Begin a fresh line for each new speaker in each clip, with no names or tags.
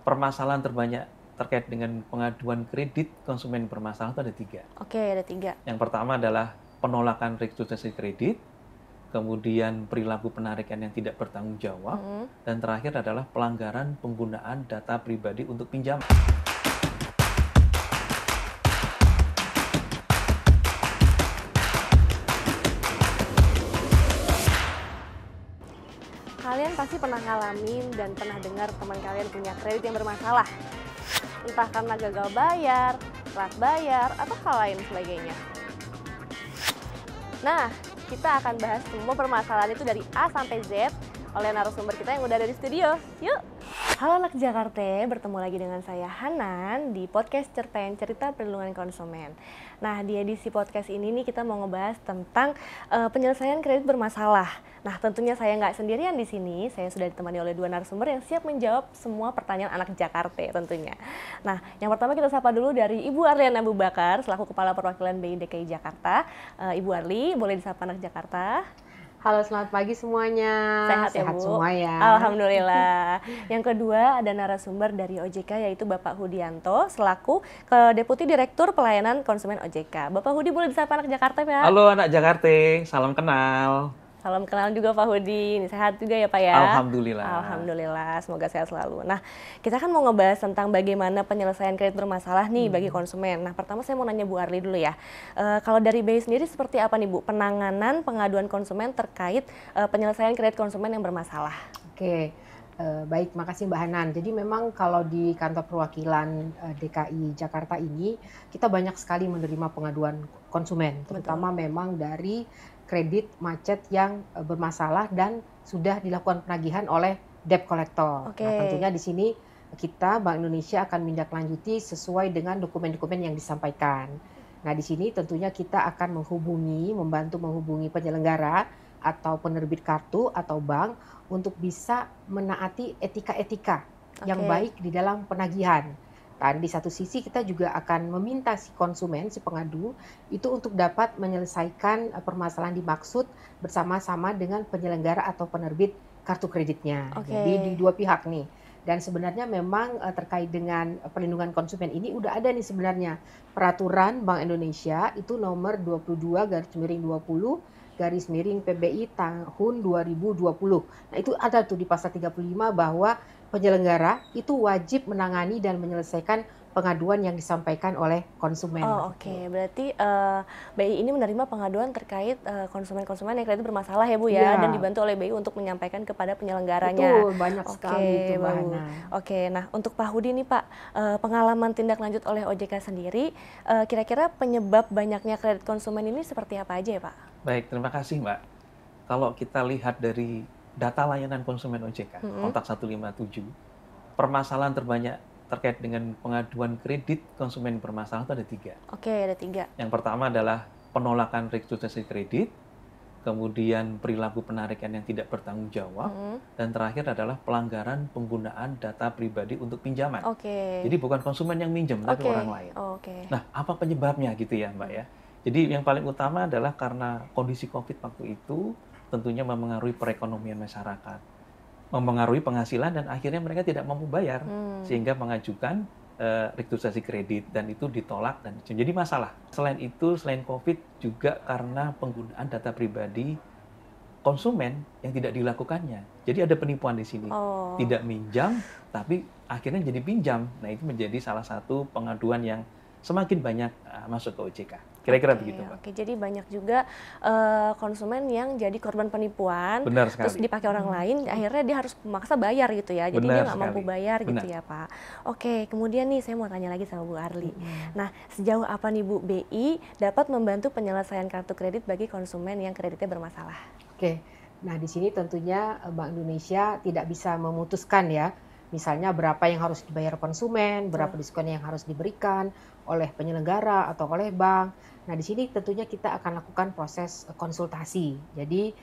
permasalahan terbanyak terkait dengan pengaduan kredit konsumen bermasalah itu ada 3.
Oke, ada 3.
Yang pertama adalah penolakan restrukturisasi kredit, kemudian perilaku penarikan yang tidak bertanggung jawab, dan terakhir adalah pelanggaran penggunaan data pribadi untuk pinjaman.
Kalian pasti pernah ngalamin dan pernah dengar teman kalian punya kredit yang bermasalah. Entah karena gagal bayar, telat bayar, atau hal lain sebagainya. Nah, kita akan bahas semua permasalahan itu dari A sampai Z oleh narasumber kita yang udah ada di studio. Yuk! Halo anak Jakarta, bertemu lagi dengan saya Hanan di podcast Cerpen Cerita Perlindungan Konsumen. Nah, di edisi podcast ini nih kita mau ngebahas tentang penyelesaian kredit bermasalah. Nah, tentunya saya nggak sendirian di sini, saya sudah ditemani oleh 2 narasumber yang siap menjawab semua pertanyaan anak Jakarta tentunya. Nah, yang pertama kita sapa dulu dari Ibu Arliana Abu Bakar, selaku Kepala Perwakilan BI DKI Jakarta. Ibu Arli, boleh disapa anak Jakarta?
Halo, selamat pagi semuanya.
Sehat ya, Bu?
Semua ya.
Alhamdulillah. Yang kedua ada narasumber dari OJK yaitu Bapak Hudianto selaku Deputi Direktur Pelayanan Konsumen OJK. Bapak Hudi boleh disapa anak Jakarta ya?
Halo anak Jakarta, salam kenal.
Salam kenal juga Pak Hudi. Ini sehat juga ya Pak ya?
Alhamdulillah.
Alhamdulillah, semoga sehat selalu. Nah, kita kan mau ngebahas tentang bagaimana penyelesaian kredit bermasalah nih bagi konsumen. Nah, pertama saya mau nanya Bu Arli dulu ya. Kalau dari BI sendiri seperti apa nih Bu penanganan pengaduan konsumen terkait penyelesaian kredit konsumen yang bermasalah?
Oke, baik, makasih Mbak Hanan. Jadi memang kalau di kantor perwakilan DKI Jakarta ini, kita banyak sekali menerima pengaduan konsumen, terutama memang dari kredit macet yang bermasalah dan sudah dilakukan penagihan oleh debt collector.
Oke.
Nah, tentunya di sini kita Bank Indonesia akan menindaklanjuti sesuai dengan dokumen-dokumen yang disampaikan. Nah, di sini tentunya kita akan membantu menghubungi penyelenggara atau penerbit kartu atau bank untuk bisa menaati etika-etika yang baik di dalam penagihan. Dan di satu sisi kita juga akan meminta si konsumen, si pengadu itu untuk dapat menyelesaikan permasalahan dimaksud bersama-sama dengan penyelenggara atau penerbit kartu kreditnya. Jadi di 2 pihak nih. Dan sebenarnya memang terkait dengan perlindungan konsumen ini udah ada nih sebenarnya peraturan Bank Indonesia itu nomor 22/20 PBI tahun 2020. Nah, itu ada tuh di pasal 35 bahwa penyelenggara itu wajib menangani dan menyelesaikan pengaduan yang disampaikan oleh konsumen.
Oh, oke. Berarti BI ini menerima pengaduan terkait konsumen-konsumen yang kredit bermasalah ya Bu ya, dan dibantu oleh BI untuk menyampaikan kepada penyelenggaranya.
Betul, banyak sekali itu Mbak Hana.
Oke, nah untuk Pak Hudi nih Pak, pengalaman tindak lanjut oleh OJK sendiri, kira-kira penyebab banyaknya kredit konsumen ini seperti apa aja ya Pak?
Baik, terima kasih Mbak. Kalau kita lihat dari data layanan konsumen OJK, kontak 157, permasalahan terbanyak terkait dengan pengaduan kredit konsumen bermasalah itu ada 3.
Oke, ada 3.
Yang pertama adalah penolakan restrukturisasi kredit, kemudian perilaku penarikan yang tidak bertanggung jawab, dan terakhir adalah pelanggaran penggunaan data pribadi untuk pinjaman. Jadi bukan konsumen yang minjem, tapi orang lain. Nah, apa penyebabnya gitu ya Mbak ya? Jadi yang paling utama adalah karena kondisi COVID waktu itu tentunya memengaruhi perekonomian masyarakat, memengaruhi penghasilan, dan akhirnya mereka tidak mampu bayar sehingga mengajukan restrukturisasi kredit dan itu ditolak dan jadi masalah. Selain itu, selain COVID juga karena penggunaan data pribadi konsumen yang tidak dilakukannya. Jadi ada penipuan di sini. Tidak minjam tapi akhirnya jadi pinjam. Nah, itu menjadi salah satu pengaduan yang semakin banyak masuk ke OJK. Kira-kira begitu, Pak.
Oke, jadi banyak juga konsumen yang jadi korban penipuan, terus dipakai orang lain, akhirnya dia harus memaksa bayar gitu ya, jadi dia nggak mampu bayar gitu ya Pak. Oke, kemudian nih saya mau tanya lagi sama Bu Arli. Nah, sejauh apa nih Bu BI dapat membantu penyelesaian kartu kredit bagi konsumen yang kreditnya bermasalah?
Oke, nah di sini tentunya Bank Indonesia tidak bisa memutuskan ya, misalnya berapa yang harus dibayar konsumen, berapa diskon yang harus diberikan oleh penyelenggara atau oleh bank. Nah, di sini tentunya kita akan lakukan proses konsultasi. Jadi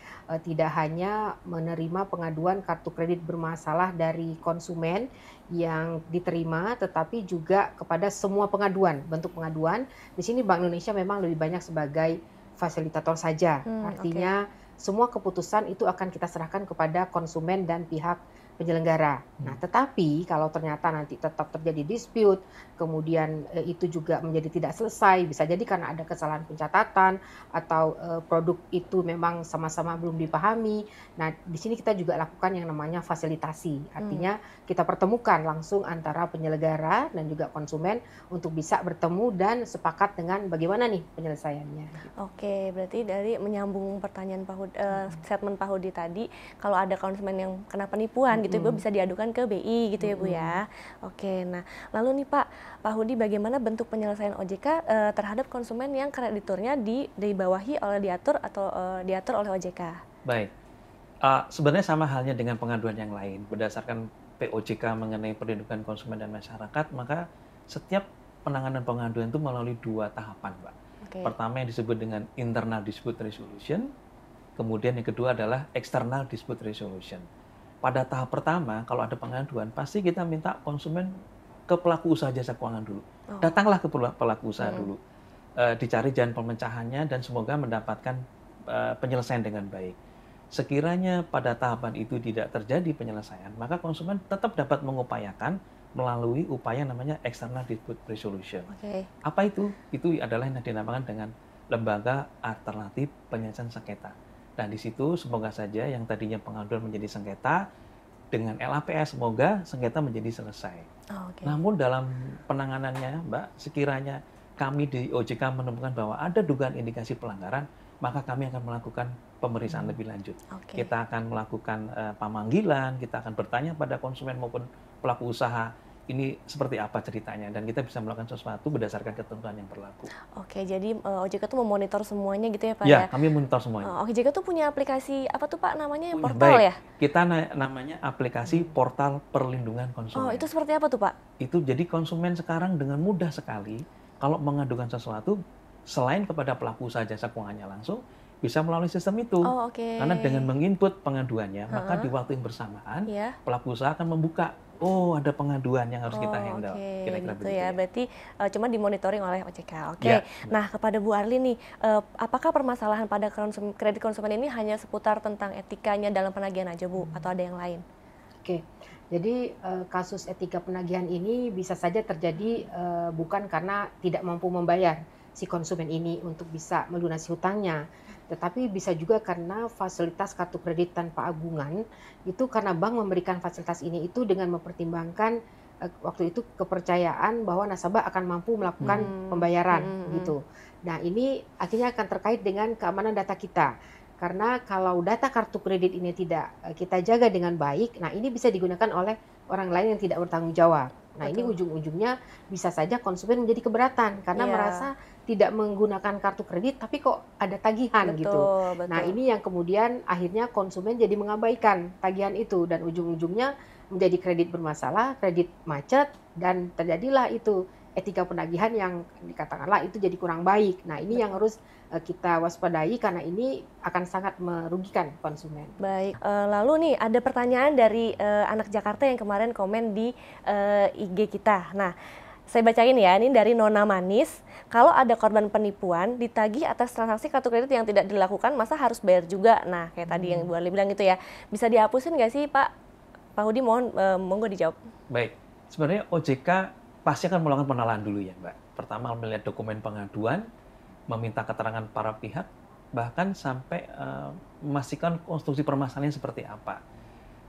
tidak hanya menerima pengaduan kartu kredit bermasalah dari konsumen yang diterima, tetapi juga kepada semua pengaduan, bentuk pengaduan. Di sini Bank Indonesia memang lebih banyak sebagai fasilitator saja. Artinya semua keputusan itu akan kita serahkan kepada konsumen dan pihak penyelenggara. Nah, tetapi kalau ternyata nanti tetap terjadi dispute, kemudian itu juga menjadi tidak selesai, bisa jadi karena ada kesalahan pencatatan atau produk itu memang sama-sama belum dipahami. Nah, di sini kita juga lakukan yang namanya fasilitasi. Artinya kita pertemukan langsung antara penyelenggara dan juga konsumen untuk bisa bertemu dan sepakat dengan bagaimana nih penyelesaiannya.
Oke, berarti dari menyambung pertanyaan statement Pak Hudi tadi, kalau ada konsumen yang kena penipuan gitu Ibu bisa diadukan ke BI gitu ya Bu ya. Oke, nah lalu nih Pak Hudi, bagaimana bentuk penyelesaian OJK terhadap konsumen yang krediturnya dibawahi oleh diatur oleh OJK?
Baik, sebenarnya sama halnya dengan pengaduan yang lain. Berdasarkan POJK mengenai perlindungan konsumen dan masyarakat, maka setiap penanganan pengaduan itu melalui 2 tahapan, Pak.
Okay.
Pertama yang disebut dengan internal dispute resolution, kemudian yang kedua adalah external dispute resolution. Pada tahap pertama, kalau ada pengaduan, pasti kita minta konsumen ke pelaku usaha jasa keuangan dulu. Datanglah ke pelaku usaha dulu, dicari jalan pemecahannya dan semoga mendapatkan penyelesaian dengan baik. Sekiranya pada tahapan itu tidak terjadi penyelesaian, maka konsumen tetap dapat mengupayakan melalui upaya namanya external dispute resolution.
Okay.
Apa itu? Itu adalah yang dinamakan dengan lembaga alternatif penyelesaian sengketa. Dan di situ semoga saja yang tadinya pengaduan menjadi sengketa, dengan LAPS semoga sengketa menjadi selesai.
Okay.
Namun dalam penanganannya, Mbak, sekiranya kami di OJK menemukan bahwa ada dugaan indikasi pelanggaran, maka kami akan melakukan pemeriksaan lebih lanjut.
Okay.
Kita akan melakukan pemanggilan, kita akan bertanya pada konsumen maupun pelaku usaha, ini seperti apa ceritanya, dan kita bisa melakukan sesuatu berdasarkan ketentuan yang berlaku.
Oke, jadi OJK tuh memonitor semuanya gitu ya Pak
ya?
Ya,
kami monitor semuanya.
OJK tuh punya aplikasi apa tuh Pak namanya, portal ya?
Kita namanya aplikasi portal perlindungan konsumen.
Itu seperti apa tuh Pak?
Itu jadi konsumen sekarang dengan mudah sekali kalau mengadukan sesuatu, selain kepada pelaku usaha jasa keuangannya langsung, bisa melalui sistem itu.
Okay.
Karena dengan menginput pengaduannya, maka di waktu yang bersamaan pelaku usaha akan membuka, ada pengaduan yang harus kita handle.
Kira-kira gitu ya. Berarti cuma dimonitoring oleh OJK. Oke. Nah, kepada Bu Arli nih, apakah permasalahan pada kredit konsumen ini hanya seputar tentang etikanya dalam penagihan aja Bu, atau ada yang lain?
Oke. Jadi kasus etika penagihan ini bisa saja terjadi bukan karena tidak mampu membayar si konsumen ini untuk bisa melunasi hutangnya, tetapi bisa juga karena fasilitas kartu kredit tanpa agungan itu karena bank memberikan fasilitas ini itu dengan mempertimbangkan waktu itu kepercayaan bahwa nasabah akan mampu melakukan pembayaran gitu. Nah, ini akhirnya akan terkait dengan keamanan data kita. Karena kalau data kartu kredit ini tidak kita jaga dengan baik, nah ini bisa digunakan oleh orang lain yang tidak bertanggung jawab. Nah, ini ujung-ujungnya bisa saja konsumen menjadi keberatan karena merasa tidak menggunakan kartu kredit tapi kok ada tagihan gitu. Nah, ini yang kemudian akhirnya konsumen jadi mengabaikan tagihan itu dan ujung-ujungnya menjadi kredit bermasalah, kredit macet, dan terjadilah itu etika penagihan yang dikatakanlah itu jadi kurang baik. Nah, ini yang harus kita waspadai karena ini akan sangat merugikan konsumen.
Baik, lalu nih ada pertanyaan dari anak Jakarta yang kemarin komen di IG kita. Nah, saya bacain ya, ini dari Nona Manis. Kalau ada korban penipuan ditagih atas transaksi kartu kredit yang tidak dilakukan, masa harus bayar juga? Nah, kayak tadi yang Bu Arli bilang gitu ya. Bisa dihapusin nggak sih Pak Hudi? Mohon monggo dijawab.
Baik, sebenarnya OJK pasti akan melakukan penelahan dulu ya Mbak. Pertama melihat dokumen pengaduan, meminta keterangan para pihak, bahkan sampai memastikan konstruksi permasalahannya seperti apa.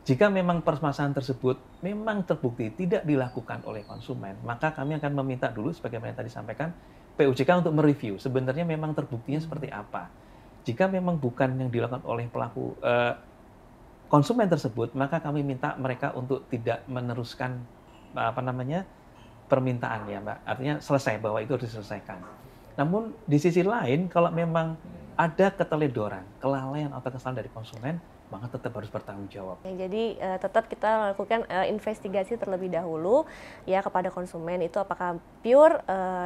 Jika memang permasalahan tersebut memang terbukti tidak dilakukan oleh konsumen, maka kami akan meminta dulu, sebagaimana tadi disampaikan, POJK untuk mereview sebenarnya memang terbuktinya seperti apa. Jika memang bukan yang dilakukan oleh pelaku konsumen tersebut, maka kami minta mereka untuk tidak meneruskan permintaan ya Mbak. Artinya selesai, bahwa itu harus diselesaikan. Namun di sisi lain, kalau memang ada keteledoran, kelalaian atau kesalahan dari konsumen, maka tetap harus bertanggung jawab.
Jadi tetap kita lakukan investigasi terlebih dahulu ya kepada konsumen, itu apakah pure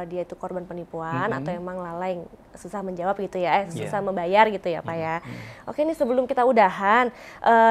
dia itu korban penipuan atau emang lalai, susah menjawab gitu ya, susah membayar gitu ya Pak ya. Oke, ini sebelum kita udahan,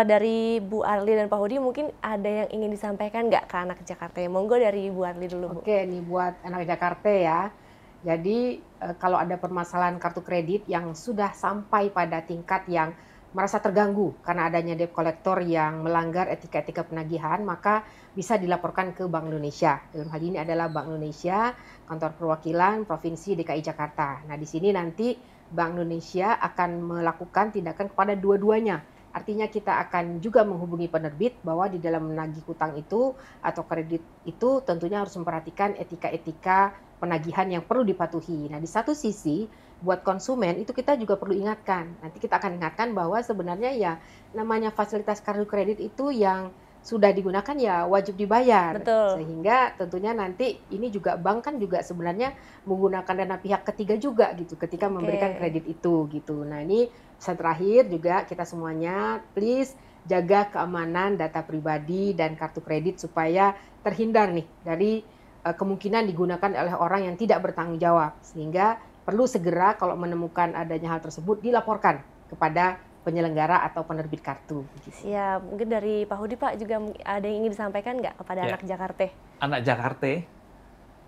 dari Bu Arli dan Pak Hudi mungkin ada yang ingin disampaikan nggak ke anak Jakarta? Monggo dari Bu Arli dulu Bu.
Oke, nih buat anak Jakarta ya. Jadi kalau ada permasalahan kartu kredit yang sudah sampai pada tingkat yang merasa terganggu karena adanya debt collector yang melanggar etika-etika penagihan, maka bisa dilaporkan ke Bank Indonesia. Dalam hal ini adalah Bank Indonesia, Kantor Perwakilan Provinsi DKI Jakarta. Nah, di sini nanti Bank Indonesia akan melakukan tindakan kepada dua-duanya. Artinya kita akan juga menghubungi penerbit bahwa di dalam menagih hutang itu atau kredit itu tentunya harus memperhatikan etika-etika penagihan yang perlu dipatuhi. Nah, di satu sisi buat konsumen itu kita juga perlu ingatkan. Nanti kita akan ingatkan bahwa sebenarnya ya namanya fasilitas kartu kredit itu yang sudah digunakan ya wajib dibayar.
Betul.
Sehingga tentunya nanti ini juga bank kan juga sebenarnya menggunakan dana pihak ketiga juga gitu ketika memberikan kredit itu gitu. Nah, ini pesan terakhir juga kita semuanya please jaga keamanan data pribadi dan kartu kredit supaya terhindar nih dari kemungkinan digunakan oleh orang yang tidak bertanggung jawab, sehingga perlu segera kalau menemukan adanya hal tersebut dilaporkan kepada penyelenggara atau penerbit kartu.
Ya, mungkin dari Pak Hudi Pak juga ada yang ingin disampaikan nggak kepada anak Jakarta?
Anak Jakarta,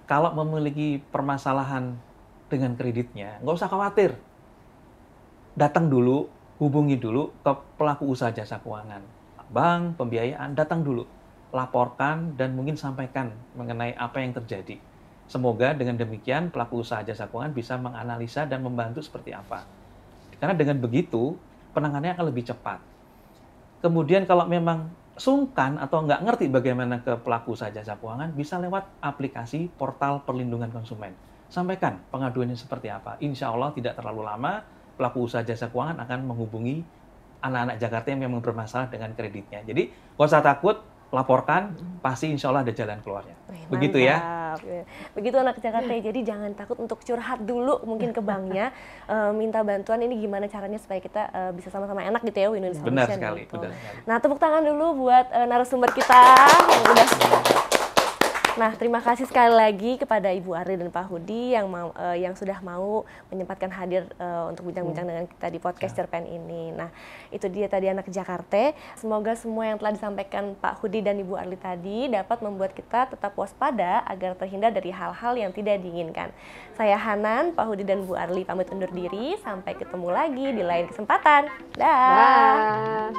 kalau memiliki permasalahan dengan kreditnya, nggak usah khawatir. Datang dulu, hubungi dulu ke pelaku usaha jasa keuangan. Bank, pembiayaan, datang dulu. Laporkan dan mungkin sampaikan mengenai apa yang terjadi. Semoga dengan demikian pelaku usaha jasa keuangan bisa menganalisa dan membantu seperti apa. Karena dengan begitu, penanganannya akan lebih cepat. Kemudian kalau memang sungkan atau nggak ngerti bagaimana ke pelaku usaha jasa keuangan, bisa lewat aplikasi portal perlindungan konsumen. Sampaikan pengaduannya seperti apa. Insya Allah tidak terlalu lama, pelaku usaha jasa keuangan akan menghubungi anak-anak Jakarta yang memang bermasalah dengan kreditnya. Jadi nggak usah takut, laporkan, pasti insya Allah ada jalan keluarnya. Begitu ya.
Begitu anak Jakarta, jadi jangan takut untuk curhat dulu mungkin ke banknya, minta bantuan ini gimana caranya supaya kita bisa sama-sama enak gitu ya, win-win solution.
Benar sekali,
gitu.
benar sekali.
Nah, tepuk tangan dulu buat narasumber kita yang udah. Nah, terima kasih sekali lagi kepada Ibu Arli dan Pak Hudi yang sudah mau menyempatkan hadir untuk bincang-bincang dengan kita di podcast Cerpen ini. Nah, itu dia tadi anak Jakarta. Semoga semua yang telah disampaikan Pak Hudi dan Ibu Arli tadi dapat membuat kita tetap waspada agar terhindar dari hal-hal yang tidak diinginkan. Saya Hanan, Pak Hudi dan Bu Arli pamit undur diri. Sampai ketemu lagi di lain kesempatan. Dah.